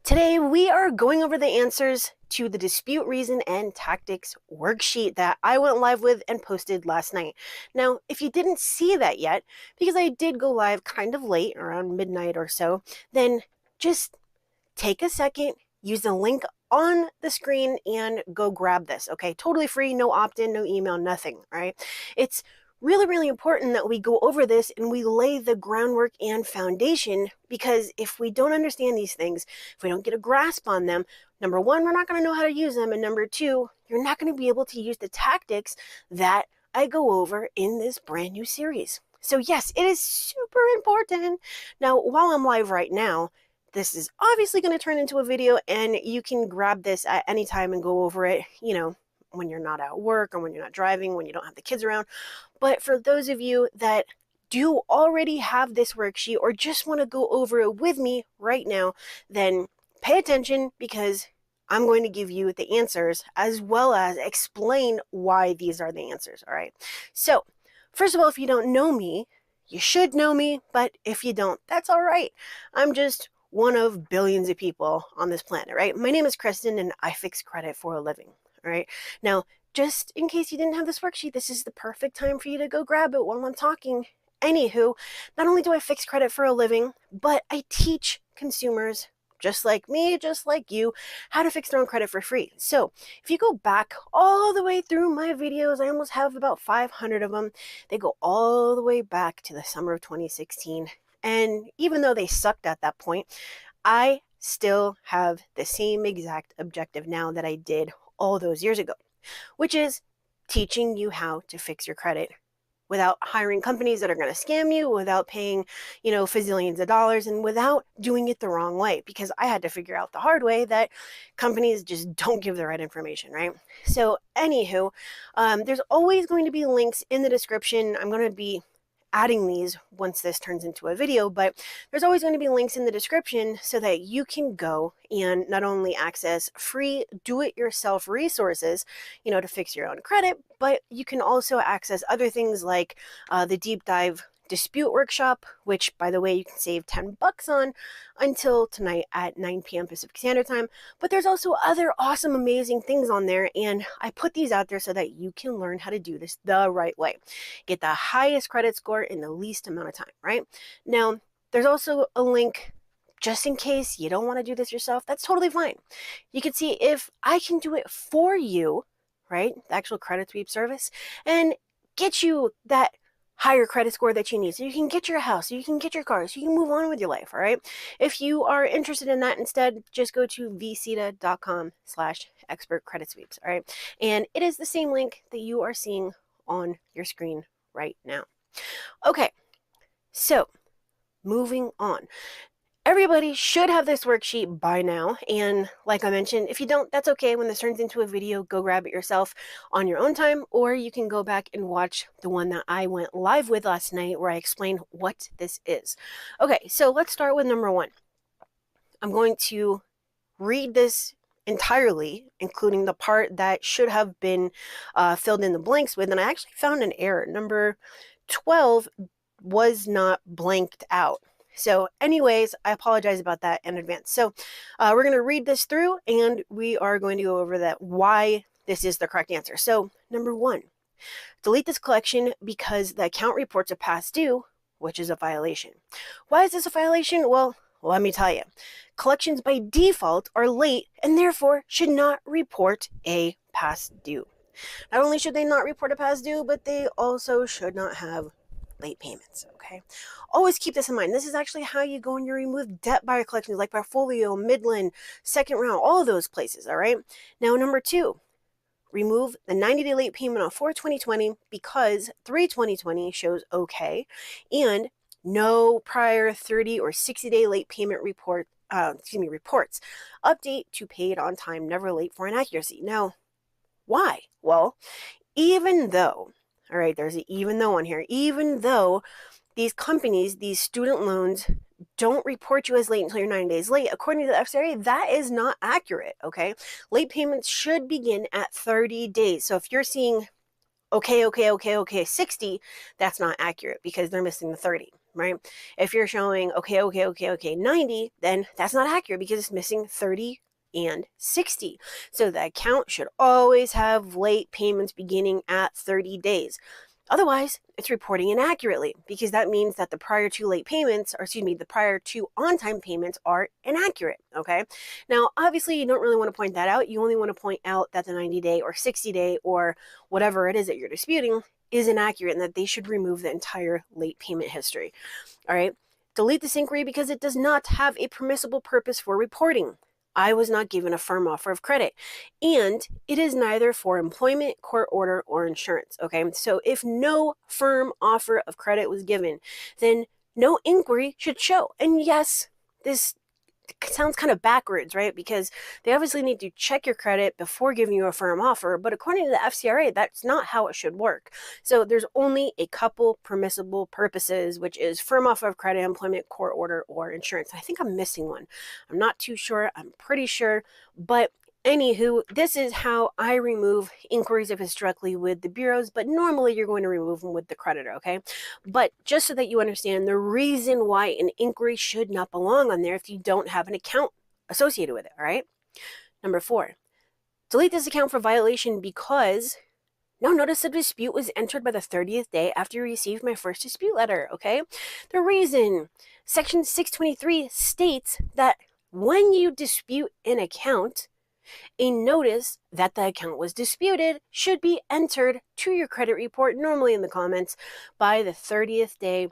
Today, we are going over the answers to the dispute reason and tactics worksheet that I went live with and posted last night. Now, if you didn't see that yet, because I did go live kind of late, around midnight or so, then just take a second, use the link on the screen and go grab this, okay? Totally free, no opt-in, no email, nothing, right? It's really important that we go over this and we lay the groundwork and foundation, because if we don't understand these things, if we don't get a grasp on them, number one, we're not going to know how to use them, and number two, you're not going to be able to use the tactics that I go over in this brand new series. So yes, it is super important. Now, while I'm live right now, this is obviously going to turn into a video, and you can grab this at any time and go over it, when you're not at work or when you're not driving, when you don't have the kids around. But for those of you that do already have this worksheet or just want to go over it with me right now, then pay attention, because I'm going to give you the answers as well as explain why these are the answers, all right? So, first of all, if you don't know me, you should know me, but if you don't, that's all right. I'm just one of billions of people on this planet, right? My name is Kristen, and I fix credit for a living, all right? Now, just in case you didn't have this worksheet, this is the perfect time for you to go grab it while I'm talking. Anywho, not only do I fix credit for a living, but I teach consumers just like me, just like you, how to fix their own credit for free. So if you go back all the way through my videos, I almost have about 500 of them. They go all the way back to the summer of 2016. And even though they sucked at that point, I still have the same exact objective now that I did all those years ago, which is teaching you how to fix your credit without hiring companies that are going to scam you, without paying, fazillions of dollars, and without doing it the wrong way, because I had to figure out the hard way that companies just don't give the right information, right? So anywho, there's always going to be links in the description. I'm going to be adding these once this turns into a video, but there's always going to be links in the description so that you can go and not only access free do-it-yourself resources, to fix your own credit, but you can also access other things like the deep dive dispute workshop, which, by the way, you can save $10 on until tonight at 9 p.m. Pacific Standard Time. But there's also other awesome, amazing things on there, and I put these out there so that you can learn how to do this the right way. Get the highest credit score in the least amount of time, right? Now, there's also a link just in case you don't want to do this yourself. That's totally fine. You can see if I can do it for you, right? The actual credit sweep service, and get you that higher credit score that you need, so you can get your house, so you can get your car, so you can move on with your life, all right? If you are interested in that instead, just go to vcita.com/expert credit sweeps, all right? And it is the same link that you are seeing on your screen right now. Okay, so moving on. Everybody should have this worksheet by now, and like I mentioned, if you don't, that's okay. When this turns into a video, go grab it yourself on your own time, or you can go back and watch the one that I went live with last night where I explain what this is. Okay, so let's start with number one. I'm going to read this entirely, including the part that should have been filled in the blanks with, and I actually found an error. Number 12 was not blanked out. So anyways, I apologize about that in advance. So we're going to read this through, and we are going to go over that why this is the correct answer. So number one, delete this collection because the account reports a past due, which is a violation. Why is this a violation? Well, let me tell you. Collections by default are late and therefore should not report a past due. Not only should they not report a past due, but they also should not have late payments, okay? Always keep this in mind. This is actually how you go and you remove debt by collections like Portfolio, Midland, Second Round, all of those places, all right? Now, number two, remove the 90-day late payment on 4/2020 because 3/2020 shows okay, and no prior 30 or 60-day late payment reports. Update to paid on time, never late for inaccuracy. Now, why? Well, even though, all right, there's an even though on here. Even though these companies, these student loans, don't report you as late until you're 90 days late, according to the FCRA, that is not accurate, okay? Late payments should begin at 30 days. So if you're seeing okay, 60, that's not accurate because they're missing the 30, right? If you're showing okay, 90, then that's not accurate because it's missing 30 and 60. So the account should always have late payments beginning at 30 days. Otherwise, it's reporting inaccurately because that means that the prior two late payments, or excuse me, the prior two on-time payments are inaccurate, okay? Now, obviously, you don't really want to point that out. You only want to point out that the 90-day or 60-day or whatever it is that you're disputing is inaccurate and that they should remove the entire late payment history, all right? Delete this inquiry because it does not have a permissible purpose for reporting. I was not given a firm offer of credit, and it is neither for employment, court order, or insurance, okay? So if no firm offer of credit was given, then no inquiry should show. And yes, this sounds kind of backwards, right? Because they obviously need to check your credit before giving you a firm offer, but according to the FCRA, that's not how it should work. So there's only a couple permissible purposes, which is firm offer of credit, employment, court order, or insurance. I think I'm missing one. I'm not too sure. I'm pretty sure, but anywho, this is how I remove inquiries if it's directly with the bureaus, but normally you're going to remove them with the creditor, okay? But just so that you understand the reason why an inquiry should not belong on there if you don't have an account associated with it, all right? Number 4, delete this account for violation because no notice of dispute was entered by the 30th day after you received my first dispute letter, okay? The reason, Section 623 states that when you dispute an account, a notice that the account was disputed should be entered to your credit report, normally in the comments, by the 30th day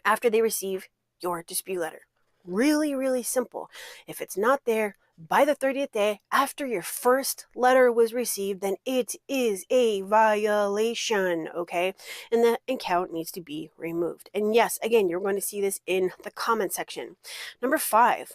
after they receive your dispute letter. Really, really simple. If it's not there by the 30th day after your first letter was received, then it is a violation, okay? And the account needs to be removed. And yes, again, you're going to see this in the comment section. Number 5.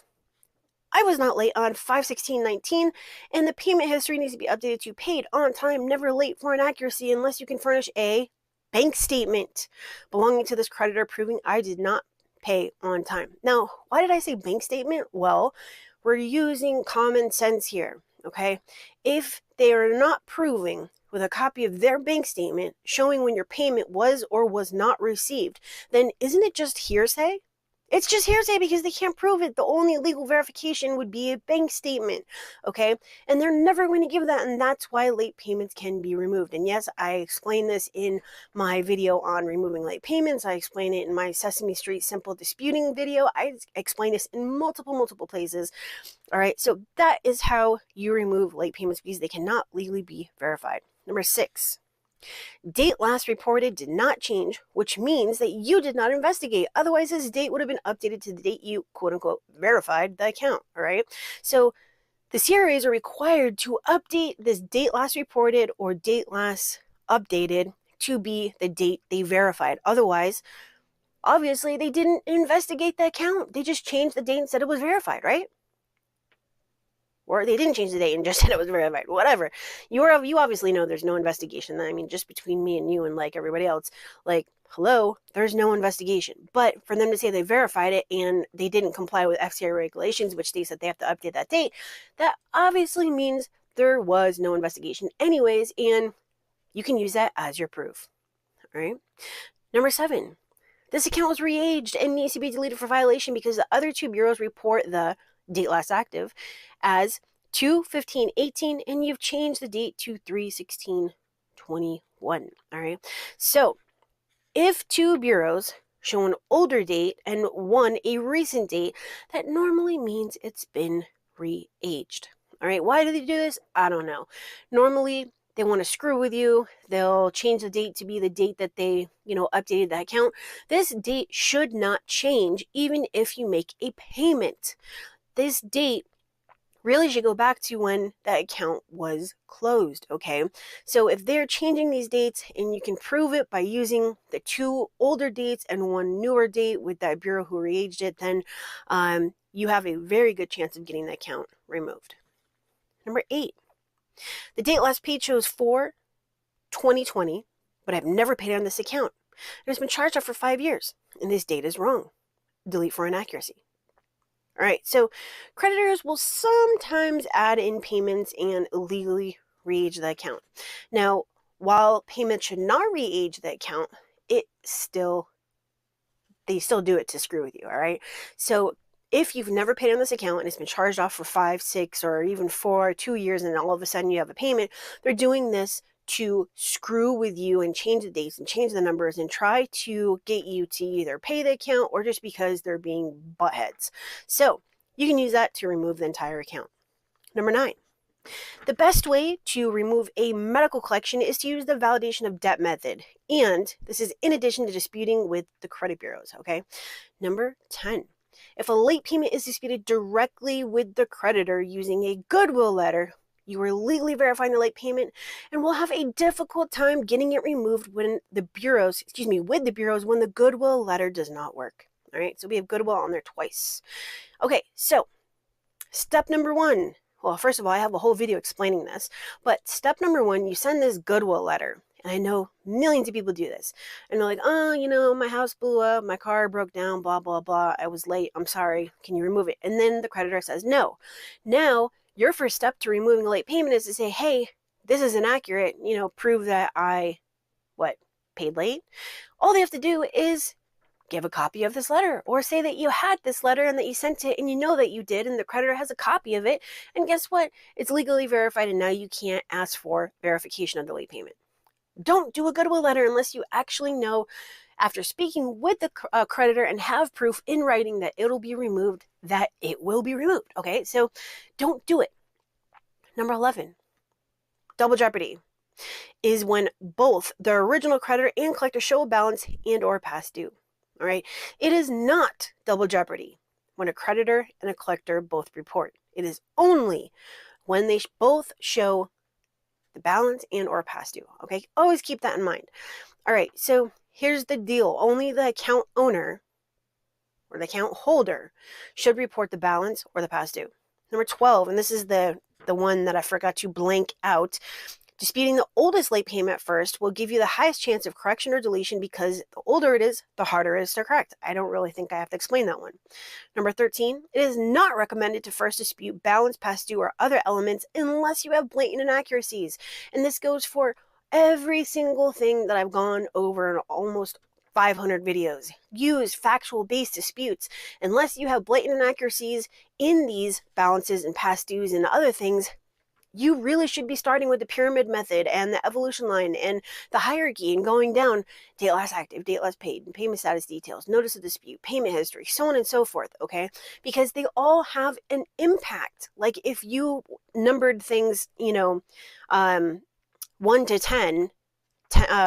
I was not late on 5/16/19, and the payment history needs to be updated to paid on time, never late for inaccuracy, unless you can furnish a bank statement belonging to this creditor proving I did not pay on time. Now, why did I say bank statement? Well, we're using common sense here, okay? If they are not proving with a copy of their bank statement showing when your payment was or was not received, then isn't it just hearsay? It's just hearsay because they can't prove it. The only legal verification would be a bank statement, okay? And they're never going to give that, and that's why late payments can be removed. And yes, I explained this in my video on removing late payments. I explain it in my Sesame Street Simple Disputing video. I explain this in multiple places, all right? So that is how you remove late payments because they cannot legally be verified. Number 6. Date last reported did not change, which means that you did not investigate. Otherwise, this date would have been updated to the date you, quote unquote, verified the account, all right? So the CRAs are required to update this date last reported or date last updated to be the date they verified. Otherwise, obviously, they didn't investigate the account. They just changed the date and said it was verified, right? Or they didn't change the date and just said it was verified, whatever. You obviously know there's no investigation. I mean, just between me and you and like everybody else, like, hello, there's no investigation. But for them to say they verified it and they didn't comply with FCRA regulations, which states that they have to update that date, that obviously means there was no investigation anyways, and you can use that as your proof, all right? Number 7, this account was re-aged and needs to be deleted for violation because the other two bureaus report the date last active as 2/15/18, and you've changed the date to 3/16/21. All right. So if two bureaus show an older date and one a recent date, that normally means it's been re-aged. All right. Why do they do this? I don't know. Normally, they want to screw with you. They'll change the date to be the date that they, updated the account. This date should not change even if you make a payment. This date really should go back to when that account was closed, okay? So if they're changing these dates and you can prove it by using the two older dates and one newer date with that bureau who re-aged it, then you have a very good chance of getting the account removed. Number 8, the date last paid shows 4/2020, but I've never paid on this account. And it's been charged off for 5 years, and this date is wrong. Delete for inaccuracy. All right, so creditors will sometimes add in payments and illegally re-age the account. Now, while payment should not re-age the account, they still do it to screw with you, all right? So if you've never paid on this account and it's been charged off for 5, 6, or even 4, 2 years, and all of a sudden you have a payment, they're doing this to screw with you and change the dates and change the numbers and try to get you to either pay the account or just because they're being buttheads. So you can use that to remove the entire account. Number 9. The best way to remove a medical collection is to use the validation of debt method. And this is in addition to disputing with the credit bureaus, okay? Number 10. If a late payment is disputed directly with the creditor using a goodwill letter, you are legally verifying the late payment and will have a difficult time getting it removed with the bureaus when the goodwill letter does not work. All right, so we have goodwill on there twice. Okay, so step number 1. Well, first of all, I have a whole video explaining this, but step number 1, you send this goodwill letter. And I know millions of people do this. And they're like, oh, my house blew up, my car broke down, blah, blah, blah. I was late. I'm sorry. Can you remove it? And then the creditor says no. Now, your first step to removing a late payment is to say, hey, this is inaccurate. Prove that I, paid late. All they have to do is give a copy of this letter or say that you had this letter and that you sent it and you know that you did and the creditor has a copy of it. And guess what? It's legally verified and now you can't ask for verification of the late payment. Don't do a goodwill letter unless you actually know after speaking with the creditor and have proof in writing that it'll be removed, that it will be removed. Okay, so don't do it. Number 11, double jeopardy is when both the original creditor and collector show a balance and or past due. All right, it is not double jeopardy when a creditor and a collector both report. It is only when they both show the balance and or past due. Okay, always keep that in mind. All right, so here's the deal. Only the account owner or the account holder should report the balance or the past due. Number 12, and this is the one that I forgot to blank out. Disputing the oldest late payment first will give you the highest chance of correction or deletion because the older it is, the harder it is to correct. I don't really think I have to explain that one. Number 13, it is not recommended to first dispute balance, past due, or other elements unless you have blatant inaccuracies. And this goes for every single thing that I've gone over in almost 500 videos. Use factual-based disputes unless you have blatant inaccuracies in these balances and past dues and other things. You really should be starting with the pyramid method and the evolution line and the hierarchy and going down date last active, date last paid, and payment status details, notice of dispute, payment history, so on and so forth, okay? Because they all have an impact. Like if you numbered things, 1 to 10,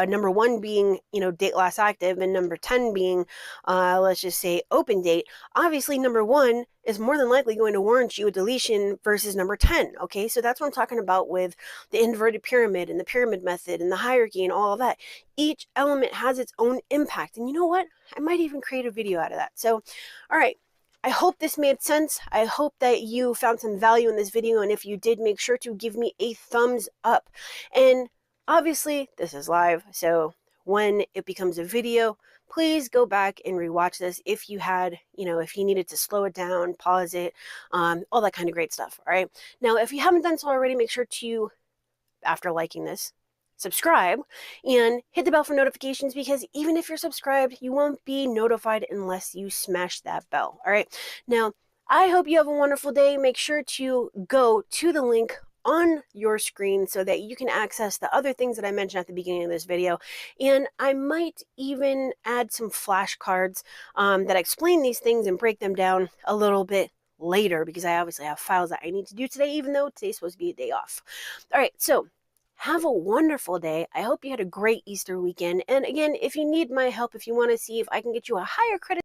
number 1 being, date last active and number 10 being, let's just say open date, obviously number 1 is more than likely going to warrant you a deletion versus number 10. Okay, so that's what I'm talking about with the inverted pyramid and the pyramid method and the hierarchy and all of that. Each element has its own impact. And you know what? I might even create a video out of that. So, all right. I hope this made sense. I hope that you found some value in this video. And if you did, make sure to give me a thumbs up. And obviously, this is live, so when it becomes a video, please go back and rewatch this if you had, if you needed to slow it down, pause it, all that kind of great stuff, all right? Now, if you haven't done so already, make sure to, after liking this, subscribe and hit the bell for notifications because even if you're subscribed, you won't be notified unless you smash that bell, all right? Now, I hope you have a wonderful day. Make sure to go to the link on your screen so that you can access the other things that I mentioned at the beginning of this video. And I might even add some flashcards that explain these things and break them down a little bit later because I obviously have files that I need to do today, even though today's supposed to be a day off. All right, so have a wonderful day. I hope you had a great Easter weekend. And again, if you need my help, if you want to see if I can get you a higher credit